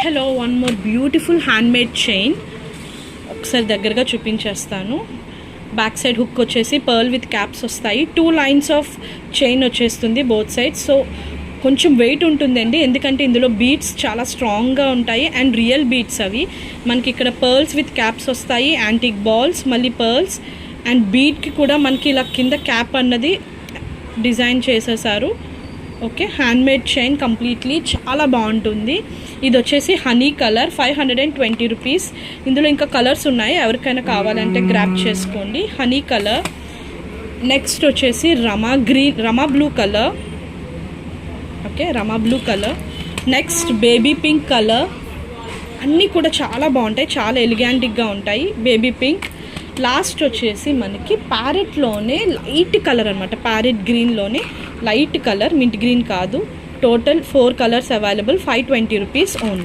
Hello, one more beautiful handmade chain ఒకసారి దగ్గరగా చూపించేస్తాను. బ్యాక్ సైడ్ హుక్ వచ్చేసి పర్ల్ విత్ క్యాప్స్ వస్తాయి. 2 లైన్స్ ఆఫ్ చైన్ వచ్చేస్తుంది బోత్ సైడ్స్. సో కొంచెం వెయిట్ ఉంటుందండి, ఎందుకంటే ఇందులో బీడ్స్ చాలా స్ట్రాంగ్గా ఉంటాయి అండ్ రియల్ బీడ్స్ అవి. మనకి ఇక్కడ పర్ల్స్ విత్ క్యాప్స్ వస్తాయి, యాంటిక్ బాల్స్, మళ్ళీ పర్ల్స్ అండ్ బీడ్కి కూడా మనకి ఇలా కింద క్యాప్ అన్నది డిజైన్ చేసేసారు. ఓకే, హ్యాండ్మేడ్ చైన్ కంప్లీట్లీ చాలా బాగుంటుంది. ఇది వచ్చేసి హనీ కలర్, 520 రూపీస్. ఇందులో ఇంకా కలర్స్ ఉన్నాయి, ఎవరికైనా కావాలంటే గ్రాప్ చేసుకోండి. Honey colour. నెక్స్ట్ వచ్చేసి Rama blue colour. Okay, Rama blue colour. Next baby pink colour. అన్నీ కూడా చాలా బాగుంటాయి, చాలా ఎలిగాంటిక్గా ఉంటాయి. Baby pink. లాస్ట్ వచ్చేసి మనకి ప్యారెట్లోనే లైట్ కలర్ అనమాట, ప్యారెట్ గ్రీన్లోనే లైట్ కలర్, మింట్ గ్రీన్ కాదు. Total 4 colours available, 520 rupees only.